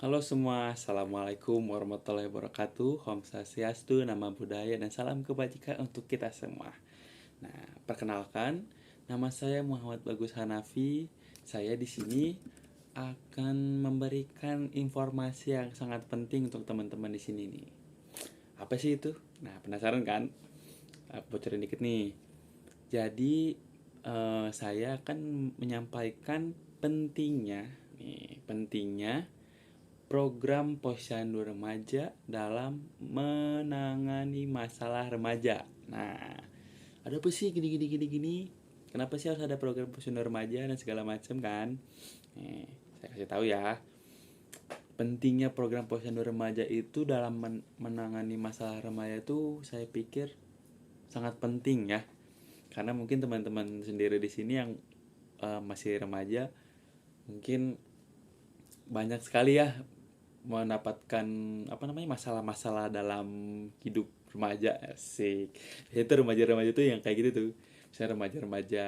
Halo semua, Assalamualaikum warahmatullahi wabarakatuh. Om Swastiastu, Nama Budaya, dan salam kebajikan untuk kita semua. Nah, perkenalkan, nama saya Muhammad Bagus Hanafi. Saya di sini akan memberikan informasi yang sangat penting untuk teman-teman di sini nih. Apa sih itu? Nah, penasaran kan? Aku bocorin dikit nih. Jadi, saya akan menyampaikan pentingnya program Posyandu Remaja dalam menangani masalah remaja. Nah, ada apa sih gini? Kenapa sih harus ada program Posyandu Remaja dan segala macam kan? Saya kasih tahu ya. Pentingnya program Posyandu Remaja itu dalam menangani masalah remaja itu saya pikir sangat penting ya. Karena mungkin teman-teman sendiri di sini yang masih remaja mungkin banyak sekali ya mendapatkan masalah-masalah dalam hidup remaja. Asik. Itu remaja-remaja tuh yang kayak gitu tuh. Misalnya remaja-remaja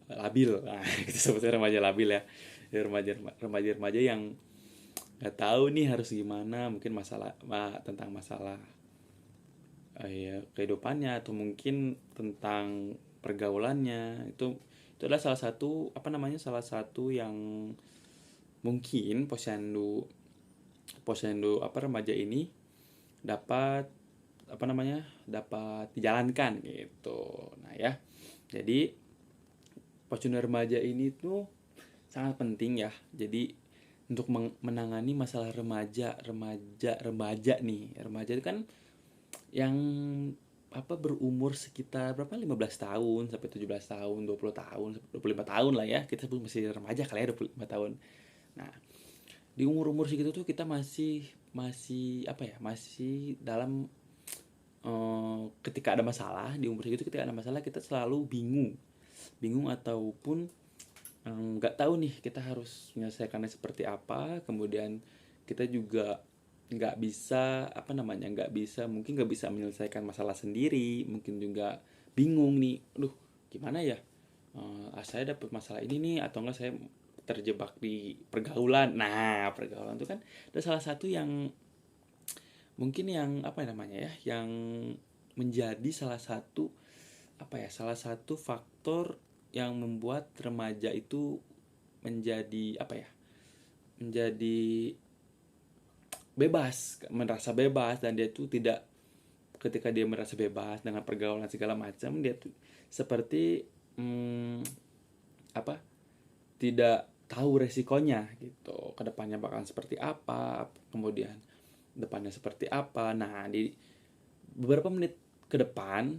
labil. Nah, kita sebutnya remaja labil ya. Ya, remaja-remaja yang nggak tahu nih harus gimana, mungkin tentang masalah ya, kehidupannya atau mungkin tentang pergaulannya. Itu adalah salah satu yang mungkin posyandu posyandu remaja ini dapat dapat dijalankan gitu. Nah ya, jadi posyandu remaja ini tuh sangat penting ya. Jadi untuk menangani masalah remaja nih. Remaja itu kan yang berumur sekitar berapa, 15 tahun sampai 17 tahun, 20 tahun, 25 tahun lah ya. Kita sebut masih remaja kali ya, 25 tahun. Nah, di umur-umur segitu tuh kita masih masih masih dalam ketika ada masalah. Di umur segitu ketika ada masalah kita selalu bingung ataupun nggak tahu nih kita harus menyelesaikannya seperti apa. Kemudian kita juga mungkin nggak bisa menyelesaikan masalah sendiri, mungkin juga bingung nih, aduh gimana ya, saya dapat masalah ini nih, atau enggak saya terjebak di pergaulan. Nah, pergaulan itu kan ada salah satu yang mungkin yang yang menjadi salah satu faktor yang membuat remaja itu menjadi merasa bebas, dan dia itu tidak, ketika dia merasa bebas dengan pergaulan segala macam, dia tuh seperti apa tidak tahu resikonya gitu, kedepannya bakal seperti apa, kemudian depannya seperti apa. Nah, di beberapa menit ke depan,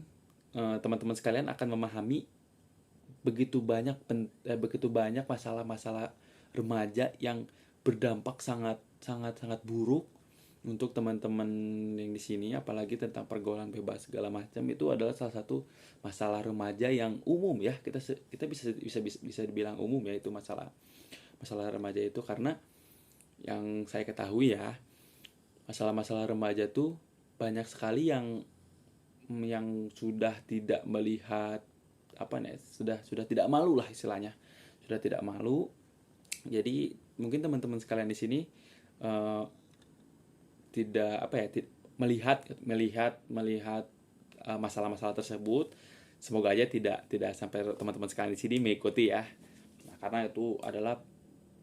teman-teman sekalian akan memahami begitu banyak masalah-masalah remaja yang berdampak sangat sangat sangat buruk untuk teman-teman yang di sini, apalagi tentang pergaulan bebas segala macam. Itu adalah salah satu masalah remaja yang umum ya, kita bisa dibilang umum ya, itu masalah remaja itu. Karena yang saya ketahui ya, masalah-masalah remaja tuh banyak sekali yang sudah tidak melihat sudah tidak malu lah istilahnya, sudah tidak malu. Jadi mungkin teman-teman sekalian di sini uh, tidak melihat masalah-masalah tersebut. Semoga aja tidak sampai teman-teman sekalian di sini mengikuti ya. Nah, karena itu adalah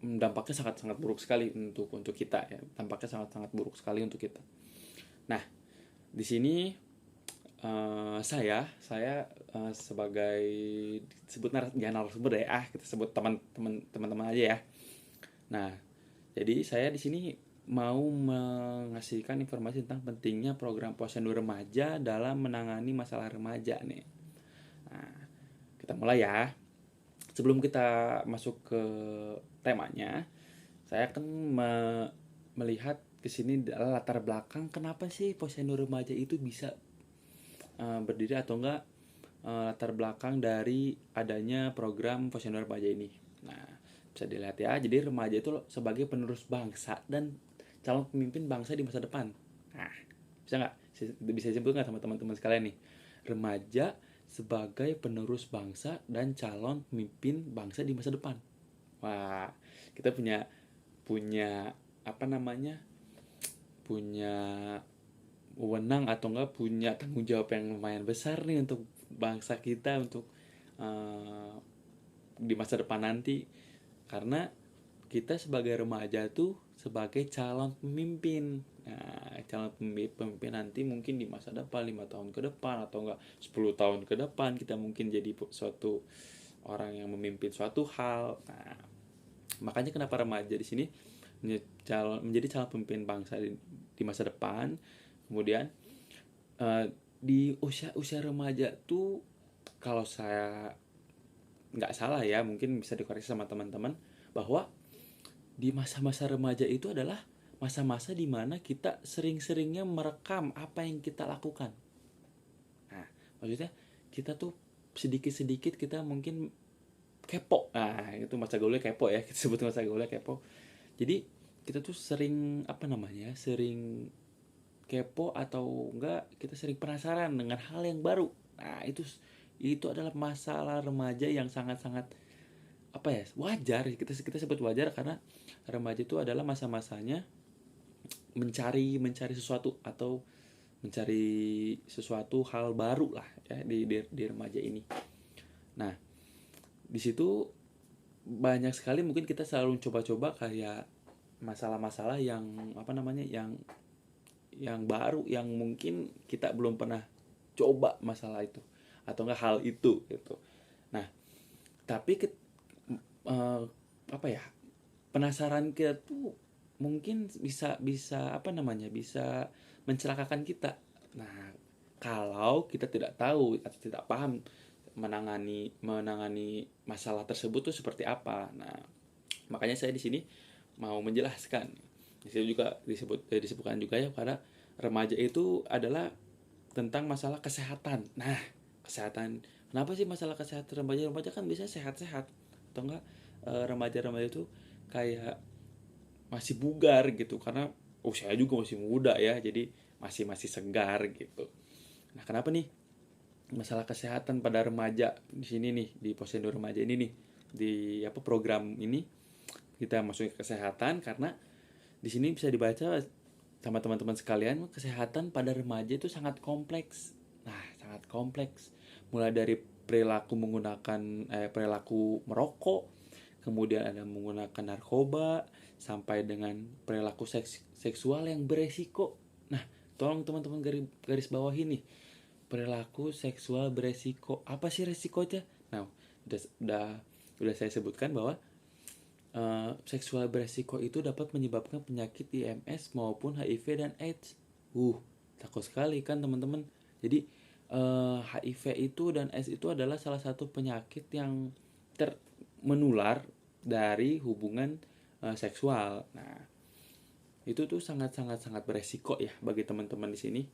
dampaknya sangat-sangat buruk sekali untuk kita ya. Dampaknya sangat-sangat buruk sekali untuk kita. Nah, di sini saya sebagai disebut jangan narasumber ya, kita sebut teman-teman aja ya. Nah, jadi saya di sini mau mengasihkan informasi tentang pentingnya program posyandu remaja dalam menangani masalah remaja nih. Nah, kita mulai ya. Sebelum kita masuk ke temanya, saya akan melihat ke sini adalah latar belakang kenapa sih posyandu remaja itu bisa berdiri, atau enggak latar belakang dari adanya program posyandu remaja ini. Nah, bisa dilihat ya. Jadi remaja itu sebagai penerus bangsa dan calon pemimpin bangsa di masa depan. Nah, bisa disebut nggak sama teman-teman sekalian nih? Remaja sebagai penerus bangsa dan calon pemimpin bangsa di masa depan. Wah, kita punya punya punya wewenang atau enggak punya tanggung jawab yang lumayan besar nih untuk bangsa kita, untuk di masa depan nanti. Karena kita sebagai remaja tuh sebagai calon pemimpin. Nah, calon pemimpin nanti mungkin di masa depan, 5 tahun ke depan atau enggak 10 tahun ke depan kita mungkin jadi suatu orang yang memimpin suatu hal. Nah, makanya kenapa remaja di sini menjadi calon pemimpin bangsa di masa depan. Kemudian di usia remaja tuh, kalau saya nggak salah ya, mungkin bisa dikoreksi sama teman-teman, bahwa di masa-masa remaja itu adalah masa-masa di mana kita sering-seringnya merekam apa yang kita lakukan. Nah, maksudnya kita tuh sedikit-sedikit kita mungkin kepo. Nah, itu masa gaulnya kepo ya, kita sebut masa gaulnya kepo. Jadi kita tuh sering sering kepo atau enggak kita sering penasaran dengan hal yang baru. Nah, itu adalah masalah remaja yang sangat-sangat wajar. Kita sebut wajar karena remaja itu adalah masa-masanya mencari sesuatu atau mencari sesuatu hal baru lah ya di remaja ini. Nah, di situ banyak sekali mungkin kita selalu coba-coba kayak masalah-masalah yang yang baru, yang mungkin kita belum pernah coba masalah itu atau enggak hal itu gitu. Nah, tapi penasaran kita tuh mungkin bisa bisa mencelakakan kita. Nah, kalau kita tidak tahu atau tidak paham menangani masalah tersebut tuh seperti apa. Nah, makanya saya di sini mau menjelaskan. Di sini juga disebutkan juga ya, pada remaja itu adalah tentang masalah kesehatan. Nah, kesehatan. Kenapa sih masalah kesehatan remaja? Remaja kan bisa sehat-sehat atau enggak, remaja-remaja itu kayak masih bugar gitu, karena usia juga masih muda ya, jadi masih segar gitu. Nah, kenapa nih masalah kesehatan pada remaja di sini nih, di posyandu remaja ini nih, di program ini kita masuk ke kesehatan? Karena di sini bisa dibaca sama teman-teman sekalian, kesehatan pada remaja itu sangat kompleks. Nah, sangat kompleks. Mulai dari perilaku merokok, kemudian ada menggunakan narkoba, sampai dengan perilaku seksual yang beresiko. Nah, tolong teman-teman garis bawah ini, perilaku seksual beresiko. Apa sih resikonya? Nah, udah saya sebutkan bahwa seksual beresiko itu dapat menyebabkan penyakit IMS maupun HIV dan AIDS. Takut sekali kan teman-teman. Jadi HIV itu dan AIDS itu adalah salah satu penyakit yang menular dari hubungan seksual. Nah, itu tuh sangat beresiko ya bagi teman-teman di sini.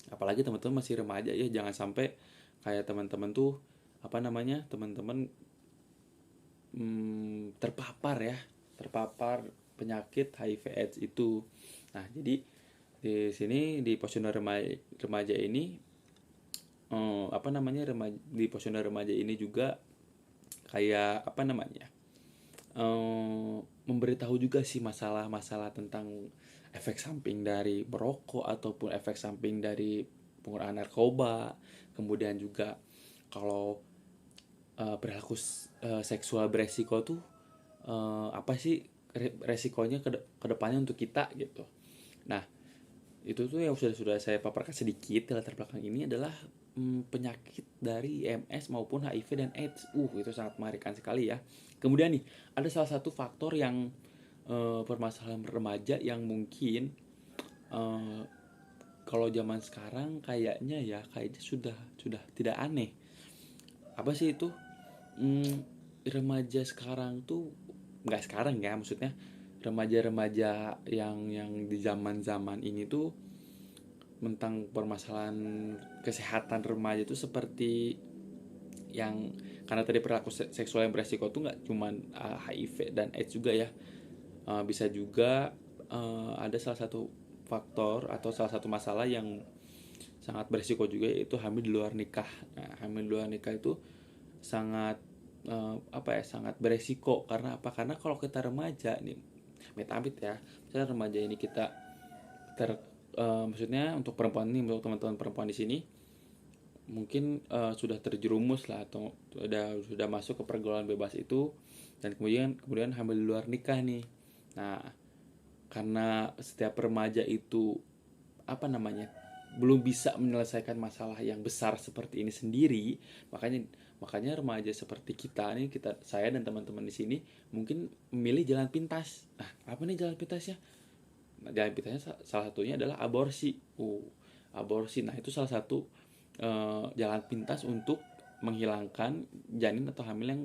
Apalagi teman-teman masih remaja ya, jangan sampai kayak teman-teman tuh teman-teman terpapar penyakit HIV AIDS itu. Nah, jadi di sini di posyandu remaja ini di posyandu remaja ini juga kayak memberitahu juga sih masalah tentang efek samping dari merokok ataupun efek samping dari penggunaan narkoba. Kemudian juga kalau perilaku seksual beresiko tuh apa sih resikonya ke depannya untuk kita gitu. Nah, itu tuh yang sudah saya paparkan sedikit latar belakang ini adalah penyakit dari MS maupun HIV dan AIDS. Itu sangat mengerikan sekali ya. Kemudian nih, ada salah satu faktor yang permasalahan remaja yang mungkin kalau zaman sekarang kayaknya sudah tidak aneh. Apa sih itu? Remaja sekarang tuh, nggak sekarang ya, maksudnya remaja-remaja yang di zaman ini tuh tentang permasalahan kesehatan remaja itu seperti yang, karena tadi perilaku seksual yang beresiko tuh nggak cuman HIV dan AIDS juga ya, bisa juga ada salah satu faktor atau salah satu masalah yang sangat beresiko juga, yaitu hamil di luar nikah. Nah, hamil di luar nikah itu sangat sangat beresiko. Karena apa? Karena kalau kita remaja nih, amit-amit ya, misalnya remaja ini kita maksudnya untuk perempuan nih, untuk teman-teman perempuan di sini mungkin sudah terjerumus lah atau sudah masuk ke pergaulan bebas itu, dan kemudian hamil di luar nikah nih. Nah, karena setiap remaja itu belum bisa menyelesaikan masalah yang besar seperti ini sendiri, makanya remaja seperti kita nih, saya dan teman-teman di sini mungkin memilih jalan pintas. Nah, apa nih jalan pintasnya? Nah, jalan pintasnya salah satunya adalah aborsi. Aborsi. Nah, itu salah satu jalan pintas untuk menghilangkan janin atau hamil yang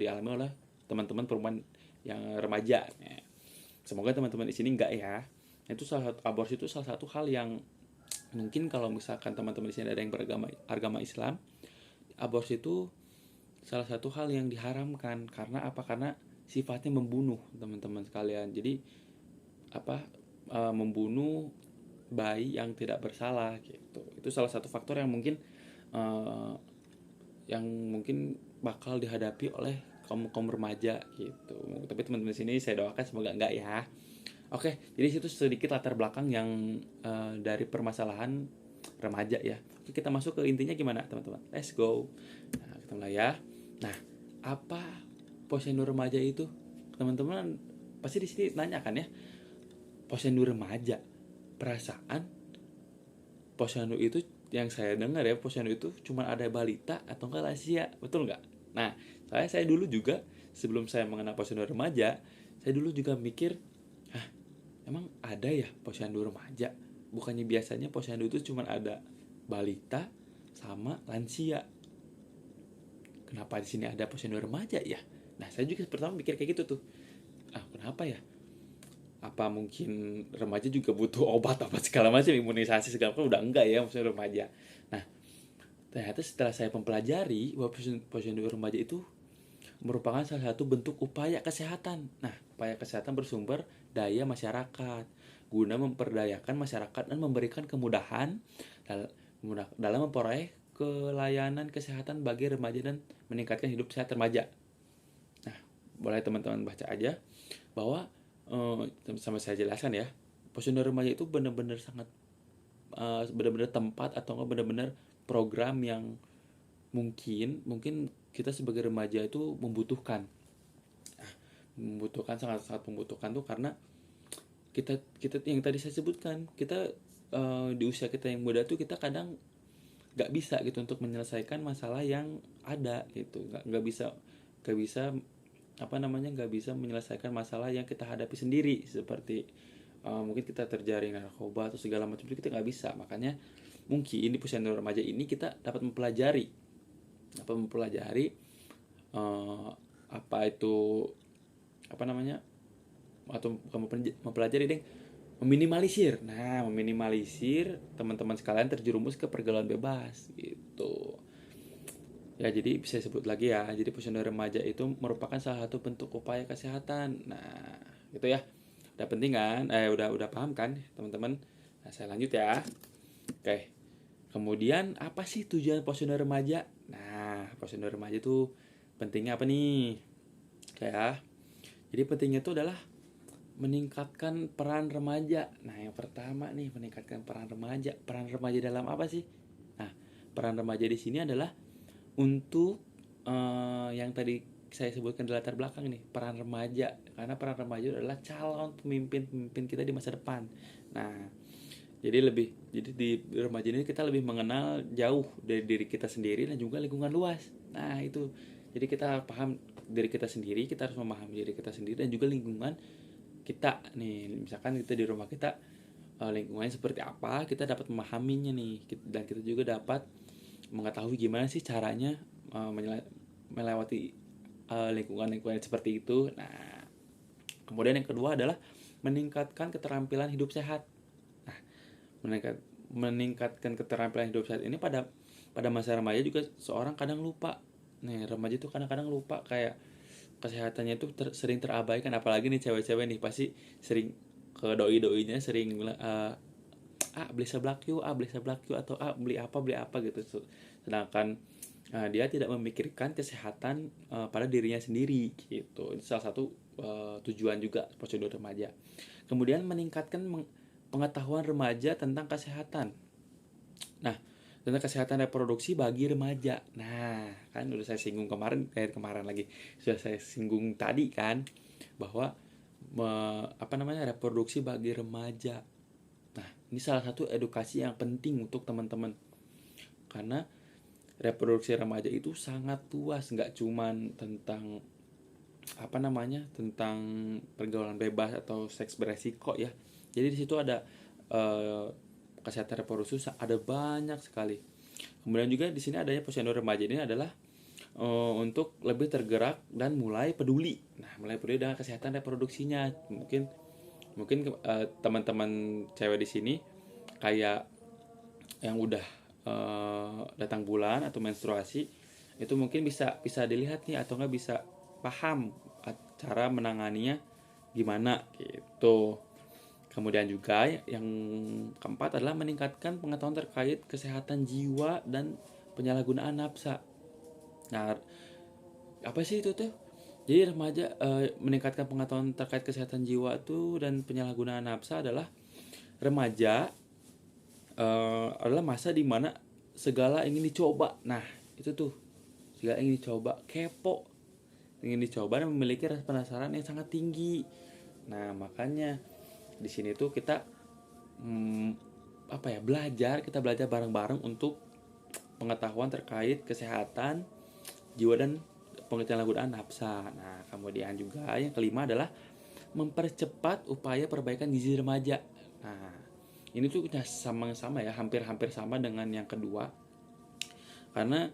dialami oleh teman-teman perempuan yang remaja. Nah, semoga teman-teman di sini enggak ya. Itu aborsi itu salah satu hal yang mungkin kalau misalkan teman-teman di sini ada yang beragama Islam, aborsi itu salah satu hal yang diharamkan. Karena apa? Karena sifatnya membunuh, teman-teman sekalian. Jadi membunuh bayi yang tidak bersalah gitu. Itu salah satu faktor yang mungkin bakal dihadapi oleh kaum remaja gitu. Tapi teman-teman di sini saya doakan semoga enggak ya. Oke, jadi itu sedikit latar belakang yang dari permasalahan remaja ya. Oke, kita masuk ke intinya gimana teman-teman? Let's go. Nah, kita mulai ya. Nah, apa posyandu remaja itu? Teman-teman pasti di sini nanya kan ya. Posyandu remaja, perasaan posyandu itu yang saya dengar ya, posyandu itu cuma ada balita atau enggak lansia, betul nggak? Nah, saya dulu juga sebelum saya mengenal posyandu remaja, saya dulu juga mikir, emang ada ya posyandu remaja? Bukannya biasanya posyandu itu cuma ada balita sama lansia. Kenapa di sini ada posyandu remaja ya? Nah, saya juga pertama mikir kayak gitu tuh. Kenapa ya? Apa mungkin remaja juga butuh obat segala macam, imunisasi segala macam? Udah enggak ya maksudnya remaja. Nah, ternyata setelah saya mempelajari bahwa posyandu remaja itu merupakan salah satu bentuk upaya kesehatan. Nah, upaya kesehatan bersumber daya masyarakat guna memperdayakan masyarakat dan memberikan kemudahan dalam memperoleh kelayanan kesehatan bagi remaja dan meningkatkan hidup sehat remaja. Nah, boleh teman-teman baca aja bahwa sama saya jelaskan ya, posyandu remaja itu benar-benar benar-benar tempat atau enggak benar-benar program yang mungkin kita sebagai remaja itu membutuhkan. Sangat membutuhkan tuh karena kita yang tadi saya sebutkan, kita di usia kita yang muda tuh kita kadang nggak bisa gitu untuk menyelesaikan masalah yang ada gitu, nggak bisa menyelesaikan masalah yang kita hadapi sendiri, seperti mungkin kita terjaring narkoba atau segala macam itu kita nggak bisa. Makanya mungkin di posyandu remaja ini kita dapat mempelajari meminimalisir. Nah, meminimalisir teman-teman sekalian terjerumus ke pergaulan bebas gitu. Ya, jadi bisa sebut lagi ya. Jadi posyandu remaja itu merupakan salah satu bentuk upaya kesehatan. Nah, gitu ya. Udah penting kan? Udah paham kan, teman-teman? Nah, saya lanjut ya. Oke. Kemudian apa sih tujuan posyandu remaja? Nah, posyandu remaja itu pentingnya apa nih? Ya. Jadi pentingnya itu adalah meningkatkan peran remaja. Nah, yang pertama nih, meningkatkan peran remaja. Peran remaja dalam apa sih? Nah, peran remaja di sini adalah untuk yang tadi saya sebutkan di latar belakang nih, peran remaja. Karena peran remaja adalah calon pemimpin kita di masa depan. Nah, jadi di remaja ini kita lebih mengenal jauh dari diri kita sendiri dan juga lingkungan luas. Nah, itu. Jadi kita paham diri kita sendiri, kita harus memahami diri kita sendiri dan juga lingkungan kita nih. Misalkan kita di rumah kita lingkungannya seperti apa, kita dapat memahaminya nih, dan kita juga dapat mengetahui gimana sih caranya melewati lingkungan seperti itu. Nah, kemudian yang kedua adalah meningkatkan keterampilan hidup sehat. Nah, meningkatkan keterampilan hidup sehat ini pada masa remaja juga seorang kadang lupa. Nih, remaja itu kadang-kadang lupa kayak kesehatannya itu sering terabaikan, apalagi nih cewek-cewek nih pasti sering ke doi-doinya sering bilang beli seblak yuk atau beli apa gitu. Sedangkan dia tidak memikirkan kesehatan pada dirinya sendiri gitu. Itu salah satu tujuan juga posyandu remaja. Kemudian meningkatkan pengetahuan remaja tentang kesehatan. Nah, tentang kesehatan reproduksi bagi remaja. Nah, kan udah saya singgung kemarin, lagi sudah saya singgung tadi kan, bahwa reproduksi bagi remaja. Nah, ini salah satu edukasi yang penting untuk teman-teman, karena reproduksi remaja itu sangat luas, nggak cuman tentang tentang pergaulan bebas atau seks beresiko ya. Jadi di situ ada kesehatan reproduksi ada banyak sekali. Kemudian juga di sini adanya posyandu remaja ini adalah untuk lebih tergerak dan mulai peduli. Nah, mulai peduli dengan kesehatan reproduksinya. Mungkin teman-teman cewek di sini kayak yang udah datang bulan atau menstruasi, itu mungkin bisa dilihat nih, atau nggak bisa paham cara menanganinya gimana gitu. Kemudian juga yang keempat adalah meningkatkan pengetahuan terkait kesehatan jiwa dan penyalahgunaan nafsa. Nah, apa sih itu tuh? Jadi remaja meningkatkan pengetahuan terkait kesehatan jiwa tuh dan penyalahgunaan nafsa adalah remaja adalah masa dimana segala ingin dicoba. Nah, itu tuh, segala ingin dicoba, kepo, ingin dicoba dan memiliki rasa penasaran yang sangat tinggi. Nah, makanya di sini tuh kita kita belajar bareng-bareng untuk pengetahuan terkait kesehatan jiwa dan penyalahgunaan nafsa. Nah, kemudian juga yang kelima adalah mempercepat upaya perbaikan gizi remaja. Nah, ini tuh sama-sama ya, hampir-hampir sama dengan yang kedua. Karena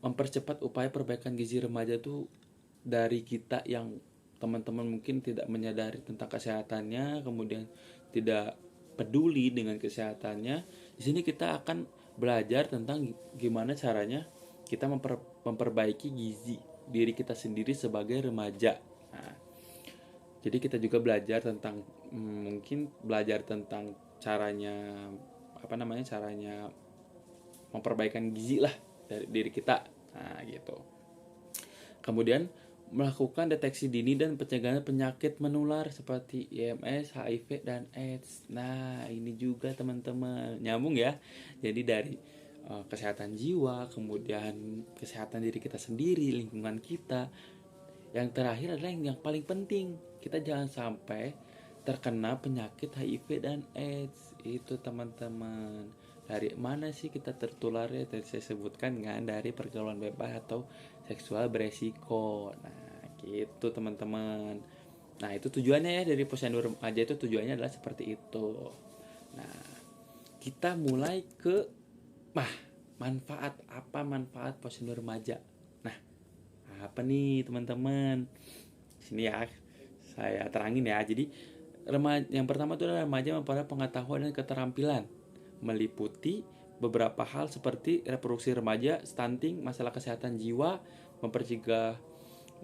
mempercepat upaya perbaikan gizi remaja tuh dari kita yang teman-teman mungkin tidak menyadari tentang kesehatannya, kemudian tidak peduli dengan kesehatannya. Di sini kita akan belajar tentang gimana caranya kita memperbaiki gizi diri kita sendiri sebagai remaja. Nah, jadi kita juga belajar tentang caranya caranya memperbaikan gizi lah dari diri kita. Nah, gitu. Kemudian melakukan deteksi dini dan pencegahan penyakit menular seperti IMS, HIV, dan AIDS. Nah, ini juga teman-teman nyambung ya. Jadi dari kesehatan jiwa, kemudian kesehatan diri kita sendiri, lingkungan kita. Yang terakhir adalah yang paling penting, kita jangan sampai terkena penyakit HIV dan AIDS. Itu teman-teman. Dari mana sih kita tertularnya? Tadi saya sebutkan kan, dari pergaulan bebas atau seksual beresiko. Nah, gitu teman-teman. Nah, itu tujuannya ya, dari posyandu remaja itu tujuannya adalah seperti itu. Nah, kita mulai ke manfaat posyandu remaja. Nah, apa nih teman-teman? Sini ya, saya terangin ya. Jadi yang pertama itu adalah remaja memperoleh pengetahuan dan keterampilan, meliputi beberapa hal seperti reproduksi remaja, stunting, masalah kesehatan jiwa,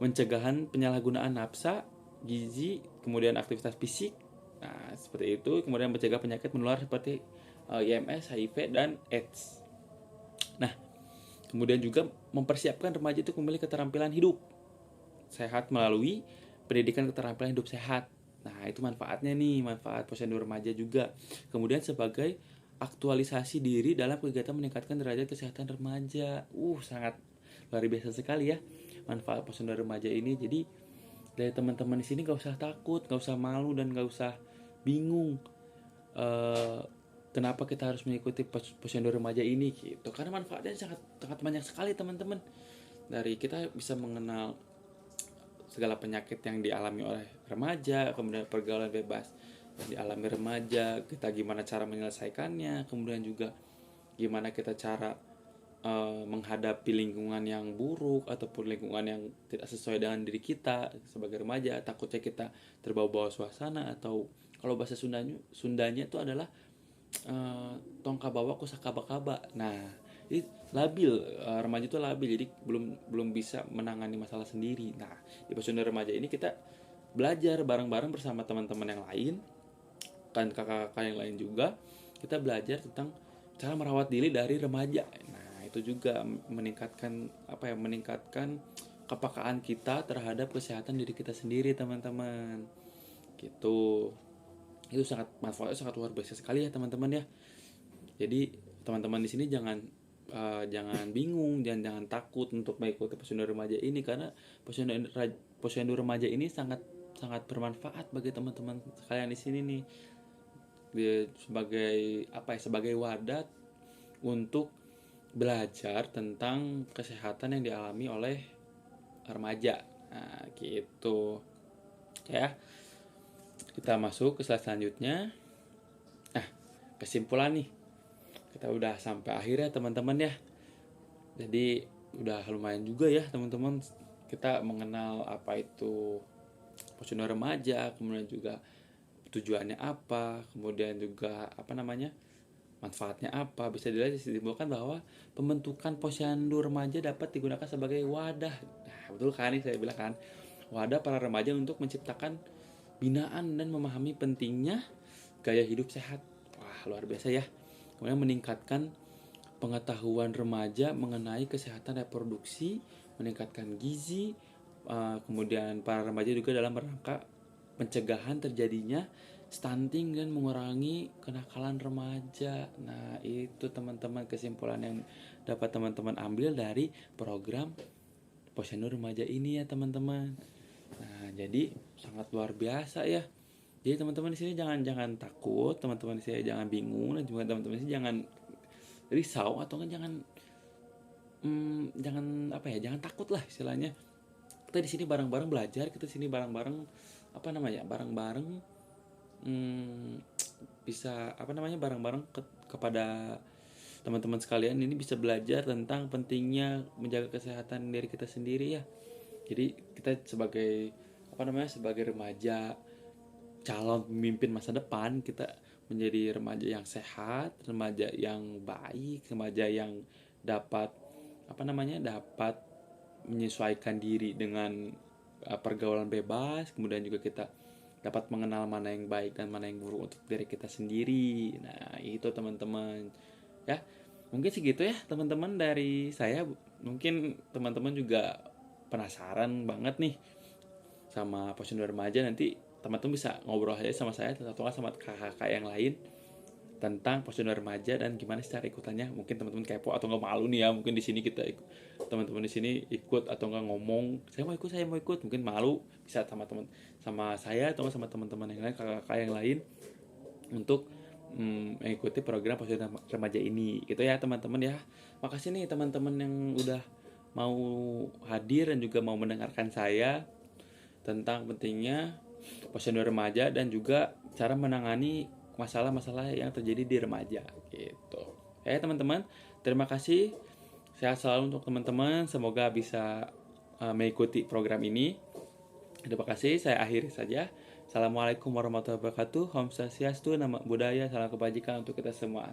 pencegahan penyalahgunaan nafsa, gizi, kemudian aktivitas fisik. Nah, seperti itu. Kemudian mencegah penyakit menular seperti IMS, HIV, dan AIDS. Nah, kemudian juga mempersiapkan remaja itu kembali keterampilan hidup sehat melalui pendidikan keterampilan hidup sehat. Nah, itu manfaatnya nih, manfaat posyandu remaja juga. Kemudian sebagai aktualisasi diri dalam kegiatan meningkatkan derajat kesehatan remaja. Sangat luar biasa sekali ya manfaat posyandu remaja ini. Jadi dari teman-teman di sini gak usah takut, gak usah malu, dan gak usah bingung kenapa kita harus mengikuti posyandu remaja ini gitu. Karena manfaatnya sangat banyak sekali teman-teman. Dari kita bisa mengenal segala penyakit yang dialami oleh remaja, kemudian pergaulan bebas yang dialami remaja, kita gimana cara menyelesaikannya, kemudian juga gimana kita cara menghadapi lingkungan yang buruk ataupun lingkungan yang tidak sesuai dengan diri kita sebagai remaja. Takutnya kita terbawa-bawa suasana, atau kalau bahasa Sundanya itu adalah tongka bawa kusakaba-kaba. Nah, ini labil, remaja itu labil, jadi belum bisa menangani masalah sendiri. Nah, di posyandu remaja ini kita belajar bareng-bareng bersama teman-teman yang lain, kan kakak-kakak yang lain juga. Kita belajar tentang cara merawat diri dari remaja. Nah, itu juga meningkatkan kepekaan kita terhadap kesehatan diri kita sendiri, teman-teman. Gitu. Itu manfaatnya sangat luar biasa sekali ya, teman-teman ya. Jadi teman-teman di sini jangan bingung, jangan takut untuk mengikuti posyandu remaja ini, karena posyandu remaja ini sangat bermanfaat bagi teman-teman sekalian di sini nih. Sebagai wadah untuk belajar tentang kesehatan yang dialami oleh remaja. Nah, gitu. Ya. Kita masuk ke slide selanjutnya. Nah, kesimpulan nih. Kita udah sampai akhir ya, teman-teman ya. Jadi udah lumayan juga ya, teman-teman. Kita mengenal apa itu posyandu remaja, kemudian juga tujuannya apa, kemudian juga manfaatnya apa. Bisa disimpulkan bahwa pembentukan posyandu remaja dapat digunakan sebagai wadah. Nah, betul kan ini saya bilang kan, wadah para remaja untuk menciptakan binaan dan memahami pentingnya gaya hidup sehat. Wah, luar biasa ya. Kemudian meningkatkan pengetahuan remaja mengenai kesehatan reproduksi, meningkatkan gizi, kemudian para remaja juga dalam rangka pencegahan terjadinya stunting dan mengurangi kenakalan remaja. Nah, itu teman-teman kesimpulan yang dapat teman-teman ambil dari program posyandu remaja ini ya, teman-teman. Nah, jadi sangat luar biasa ya. Jadi teman-teman di sini jangan takut, teman-teman di sini jangan bingung, dan juga teman-teman di sini jangan risau atau kan jangan takut lah istilahnya. Kita di sini bareng-bareng belajar, kita di sini bareng-bareng bareng-bareng bisa bareng-bareng kepada teman-teman sekalian ini bisa belajar tentang pentingnya menjaga kesehatan diri kita sendiri ya. Jadi kita sebagai remaja, calon pemimpin masa depan, kita menjadi remaja yang sehat, remaja yang baik, remaja yang dapat menyesuaikan diri dengan pergaulan bebas. Kemudian juga kita dapat mengenal mana yang baik dan mana yang buruk untuk diri kita sendiri. Nah, itu teman-teman ya. Mungkin segitu ya teman-teman dari saya. Mungkin teman-teman juga penasaran banget nih sama posyandu remaja. Nanti teman-teman bisa ngobrol aja sama saya atau sama kakak-kakak yang lain tentang posyandu remaja dan gimana cara ikutannya. Mungkin teman-teman kepo atau nggak malu nih ya. Mungkin di sini teman-teman di sini ikut atau nggak ngomong saya mau ikut. Mungkin malu, bisa sama saya atau sama teman-teman yang lain, kakak-kakak yang lain, untuk mengikuti program posyandu remaja ini. Gitu ya teman-teman ya. Makasih nih teman-teman yang udah mau hadir dan juga mau mendengarkan saya tentang pentingnya posyandu remaja dan juga cara menangani masalah-masalah yang terjadi di remaja gitu. Ya teman-teman, terima kasih. Sehat selalu untuk teman-teman. Semoga bisa mengikuti program ini. Terima kasih. Saya akhiri saja. Assalamualaikum warahmatullahi wabarakatuh. Om Swastiastu, Namo Buddhaya, salam kebajikan untuk kita semua.